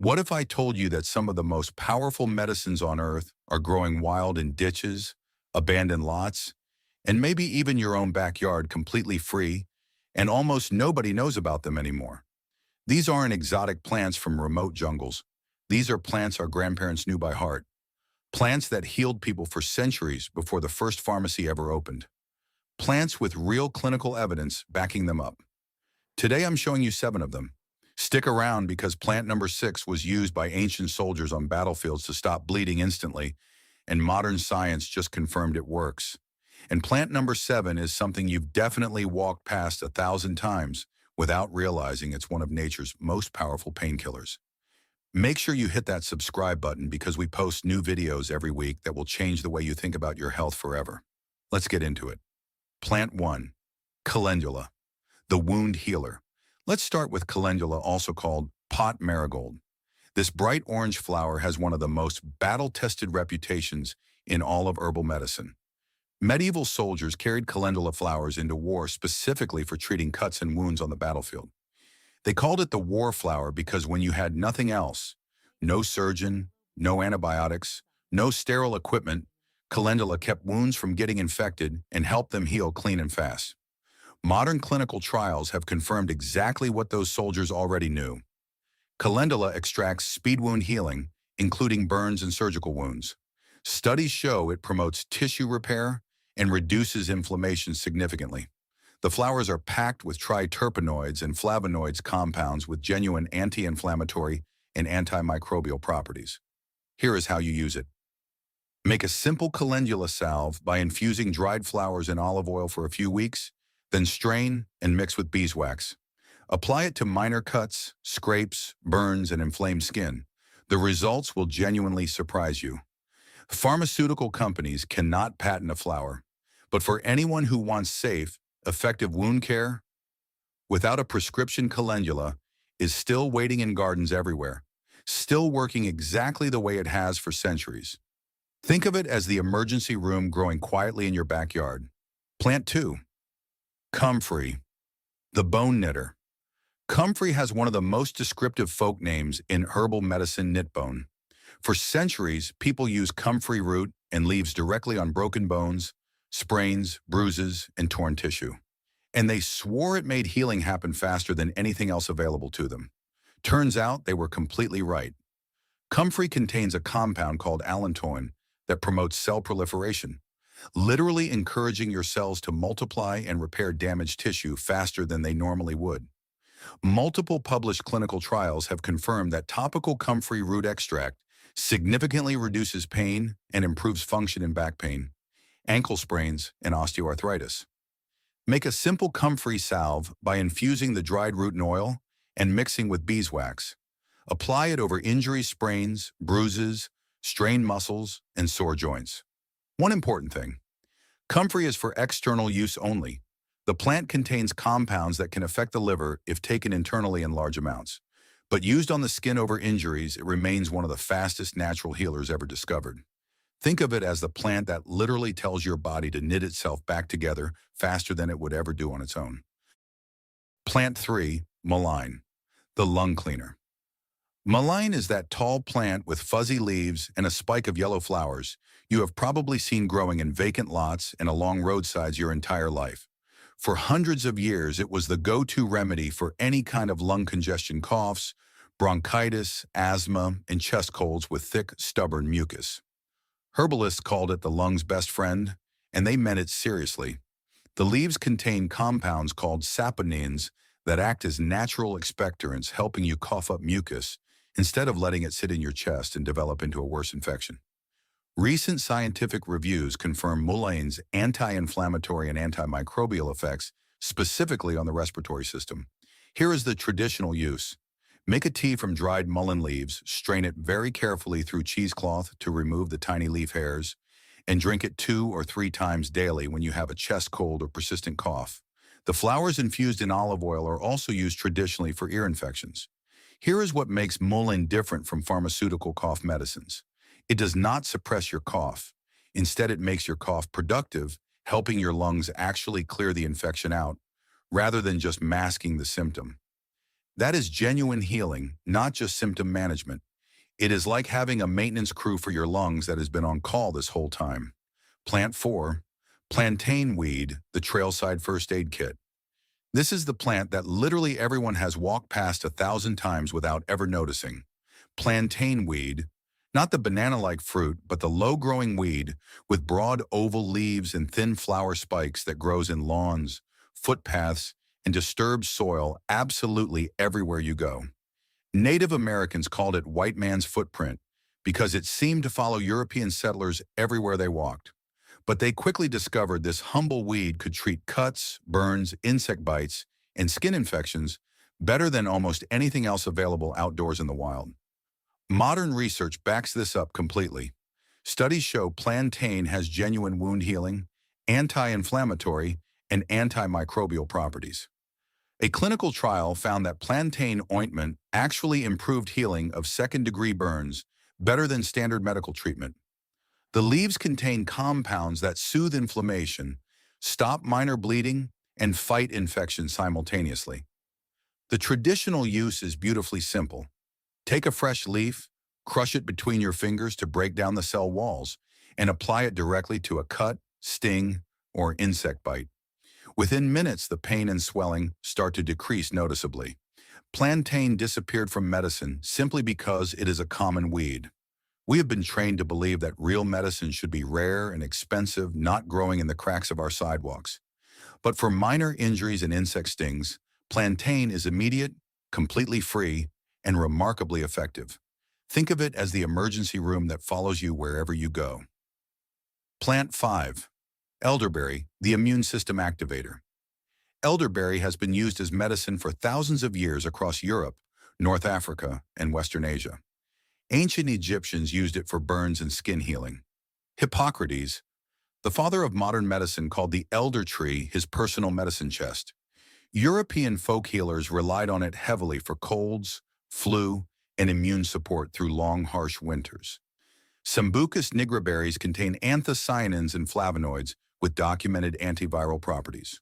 What if I told you that some of the most powerful medicines on earth are growing wild in ditches, abandoned lots, and maybe even your own backyard completely free, and almost nobody knows about them anymore? These aren't exotic plants from remote jungles. These are plants our grandparents knew by heart. Plants that healed people for centuries before the first pharmacy ever opened. Plants with real clinical evidence backing them up. Today I'm showing you 7 of them. Stick around because plant number 6 was used by ancient soldiers on battlefields to stop bleeding instantly, and modern science just confirmed it works. And plant number 7 is something you've definitely walked past 1,000 times without realizing it's one of nature's most powerful painkillers. Make sure you hit that subscribe button because we post new videos every week that will change the way you think about your health forever. Let's get into it. Plant 1. Calendula, the wound healer. Let's start with calendula, also called pot marigold. This bright orange flower has one of the most battle-tested reputations in all of herbal medicine. Medieval soldiers carried calendula flowers into war specifically for treating cuts and wounds on the battlefield. They called it the war flower because when you had nothing else, no surgeon, no antibiotics, no sterile equipment, calendula kept wounds from getting infected and helped them heal clean and fast. Modern clinical trials have confirmed exactly what those soldiers already knew. Calendula extracts speed wound healing, including burns and surgical wounds. Studies show it promotes tissue repair and reduces inflammation significantly. The flowers are packed with triterpenoids and flavonoids compounds with genuine anti-inflammatory and antimicrobial properties. Here is how you use it. Make a simple calendula salve by infusing dried flowers in olive oil for a few weeks, then strain and mix with beeswax. Apply it to minor cuts, scrapes, burns, and inflamed skin. The results will genuinely surprise you. Pharmaceutical companies cannot patent a flower, but for anyone who wants safe, effective wound care, without a prescription, calendula is still waiting in gardens everywhere, still working exactly the way it has for centuries. Think of it as the emergency room growing quietly in your backyard. Plant 2. Comfrey, the bone knitter. Comfrey has one of the most descriptive folk names in herbal medicine, knit bone. For centuries, people used comfrey root and leaves directly on broken bones, sprains, bruises, and torn tissue. And they swore it made healing happen faster than anything else available to them. Turns out they were completely right. Comfrey contains a compound called allantoin that promotes cell proliferation, literally encouraging your cells to multiply and repair damaged tissue faster than they normally would. Multiple published clinical trials have confirmed that topical comfrey root extract significantly reduces pain and improves function in back pain, ankle sprains, and osteoarthritis. Make a simple comfrey salve by infusing the dried root in oil and mixing with beeswax. Apply it over injuries, sprains, bruises, strained muscles, and sore joints. One important thing: comfrey is for external use only. The plant contains compounds that can affect the liver if taken internally in large amounts. But used on the skin over injuries, it remains one of the fastest natural healers ever discovered. Think of it as the plant that literally tells your body to knit itself back together faster than it would ever do on its own. Plant 3, mullein, the lung cleaner. Mullein is that tall plant with fuzzy leaves and a spike of yellow flowers you have probably seen growing in vacant lots and along roadsides your entire life. For hundreds of years, it was the go-to remedy for any kind of lung congestion, coughs, bronchitis, asthma, and chest colds with thick, stubborn mucus. Herbalists called it the lung's best friend, and they meant it seriously. The leaves contain compounds called saponins that act as natural expectorants, helping you cough up mucus instead of letting it sit in your chest and develop into a worse infection. Recent scientific reviews confirm mullein's anti-inflammatory and antimicrobial effects, specifically on the respiratory system. Here is the traditional use. Make a tea from dried mullein leaves, strain it very carefully through cheesecloth to remove the tiny leaf hairs, and drink it 2 or 3 times daily when you have a chest cold or persistent cough. The flowers infused in olive oil are also used traditionally for ear infections. Here is what makes mullein different from pharmaceutical cough medicines. It does not suppress your cough. Instead, it makes your cough productive, helping your lungs actually clear the infection out, rather than just masking the symptom. That is genuine healing, not just symptom management. It is like having a maintenance crew for your lungs that has been on call this whole time. Plant 4, plantain weed, the trailside first aid kit. This is the plant that literally everyone has walked past 1,000 times without ever noticing. Plantain weed, not the banana-like fruit, but the low-growing weed with broad oval leaves and thin flower spikes that grows in lawns, footpaths, and disturbed soil absolutely everywhere you go. Native Americans called it white man's footprint because it seemed to follow European settlers everywhere they walked. But they quickly discovered this humble weed could treat cuts, burns, insect bites, and skin infections better than almost anything else available outdoors in the wild. Modern research backs this up completely. Studies show plantain has genuine wound healing, anti-inflammatory, and antimicrobial properties. A clinical trial found that plantain ointment actually improved healing of second-degree burns better than standard medical treatment. The leaves contain compounds that soothe inflammation, stop minor bleeding, and fight infection simultaneously. The traditional use is beautifully simple. Take a fresh leaf, crush it between your fingers to break down the cell walls, and apply it directly to a cut, sting, or insect bite. Within minutes, the pain and swelling start to decrease noticeably. Plantain disappeared from medicine simply because it is a common weed. We have been trained to believe that real medicine should be rare and expensive, not growing in the cracks of our sidewalks. But for minor injuries and insect stings, plantain is immediate, completely free, and remarkably effective. Think of it as the emergency room that follows you wherever you go. Plant 5. Elderberry, the immune system activator. Elderberry has been used as medicine for thousands of years across Europe, North Africa, and Western Asia. Ancient Egyptians used it for burns and skin healing. Hippocrates, the father of modern medicine, called the elder tree his personal medicine chest. European folk healers relied on it heavily for colds, flu, and immune support through long, harsh winters. Sambucus nigra berries contain anthocyanins and flavonoids with documented antiviral properties.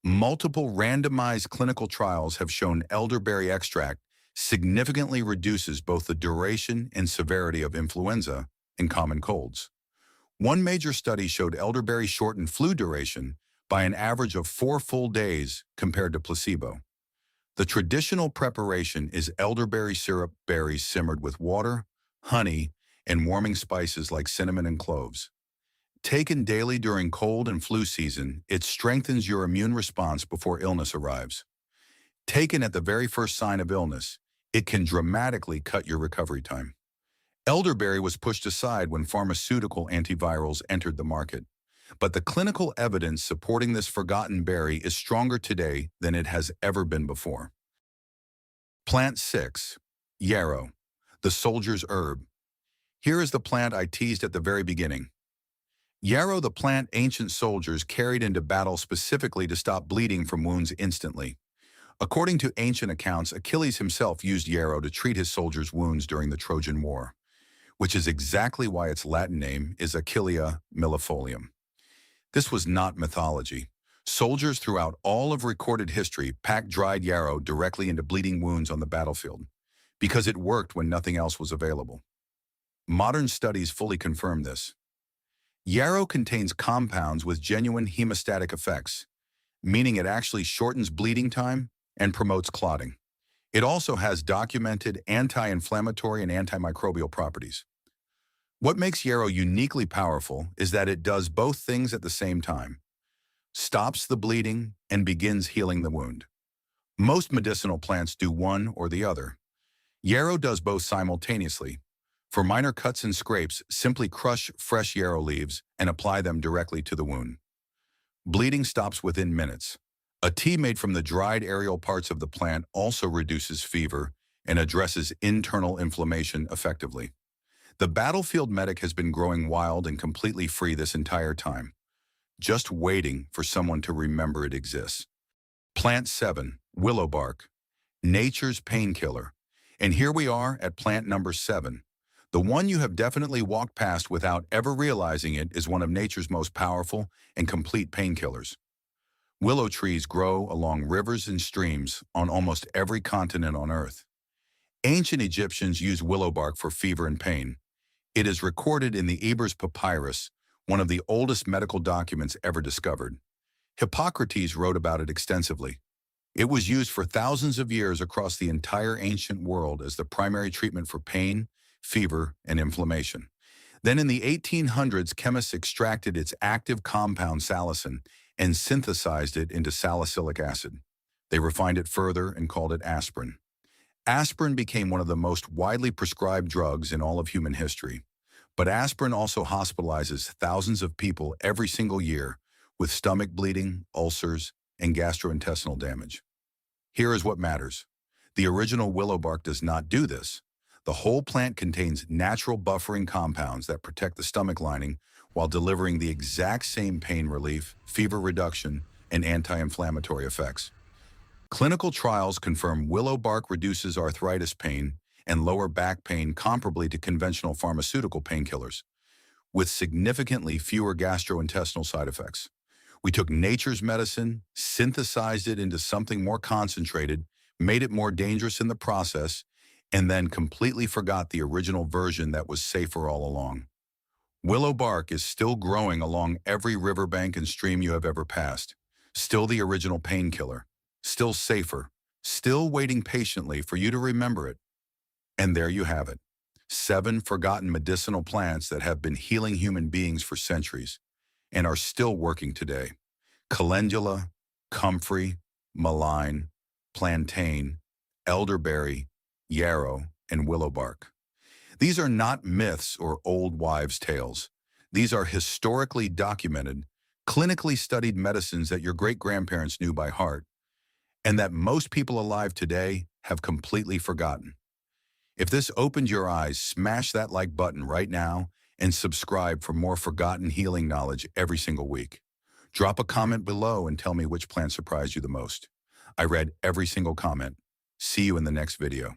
Multiple randomized clinical trials have shown elderberry extract significantly reduces both the duration and severity of influenza and common colds. One major study showed elderberry shortened flu duration by an average of 4 full days compared to placebo. The traditional preparation is elderberry syrup berries simmered with water, honey, and warming spices like cinnamon and cloves. Taken daily during cold and flu season, it strengthens your immune response before illness arrives. Taken at the very first sign of illness, it can dramatically cut your recovery time. Elderberry was pushed aside when pharmaceutical antivirals entered the market, but the clinical evidence supporting this forgotten berry is stronger today than it has ever been before. Plant 6. Yarrow, the soldier's herb. Here is the plant I teased at the very beginning. Yarrow, the plant ancient soldiers carried into battle specifically to stop bleeding from wounds instantly. According to ancient accounts, Achilles himself used yarrow to treat his soldiers' wounds during the Trojan War, which is exactly why its Latin name is Achillea millefolium. This was not mythology. Soldiers throughout all of recorded history packed dried yarrow directly into bleeding wounds on the battlefield, because it worked when nothing else was available. Modern studies fully confirm this. Yarrow contains compounds with genuine hemostatic effects, meaning it actually shortens bleeding time and promotes clotting. It also has documented anti-inflammatory and antimicrobial properties. What makes yarrow uniquely powerful is that it does both things at the same time: stops the bleeding and begins healing the wound. Most medicinal plants do one or the other. Yarrow does both simultaneously. For minor cuts and scrapes, simply crush fresh yarrow leaves and apply them directly to the wound. Bleeding stops within minutes. A tea made from the dried aerial parts of the plant also reduces fever and addresses internal inflammation effectively. The battlefield medic has been growing wild and completely free this entire time, just waiting for someone to remember it exists. Plant 7, willow bark, nature's painkiller. And here we are at plant number 7. The one you have definitely walked past without ever realizing it is one of nature's most powerful and complete painkillers. Willow trees grow along rivers and streams on almost every continent on Earth. Ancient Egyptians used willow bark for fever and pain. It is recorded in the Ebers Papyrus, one of the oldest medical documents ever discovered. Hippocrates wrote about it extensively. It was used for thousands of years across the entire ancient world as the primary treatment for pain, fever, and inflammation. Then in the 1800s, chemists extracted its active compound salicin and synthesized it into salicylic acid. They refined it further and called it aspirin. Aspirin became one of the most widely prescribed drugs in all of human history. But aspirin also hospitalizes thousands of people every single year with stomach bleeding, ulcers, and gastrointestinal damage. Here is what matters. The original willow bark does not do this. The whole plant contains natural buffering compounds that protect the stomach lining while delivering the exact same pain relief, fever reduction, and anti-inflammatory effects. Clinical trials confirm willow bark reduces arthritis pain and lower back pain comparably to conventional pharmaceutical painkillers, with significantly fewer gastrointestinal side effects. We took nature's medicine, synthesized it into something more concentrated, made it more dangerous in the process, and then completely forgot the original version that was safer all along. Willow bark is still growing along every riverbank and stream you have ever passed. Still the original painkiller. Still safer. Still waiting patiently for you to remember it. And there you have it. 7 forgotten medicinal plants that have been healing human beings for centuries and are still working today. Calendula, comfrey, malign, plantain, elderberry, yarrow, and willow bark. These are not myths or old wives' tales. These are historically documented, clinically studied medicines that your great-grandparents knew by heart, and that most people alive today have completely forgotten. If this opened your eyes, smash that like button right now and subscribe for more forgotten healing knowledge every single week. Drop a comment below and tell me which plant surprised you the most. I read every single comment. See you in the next video.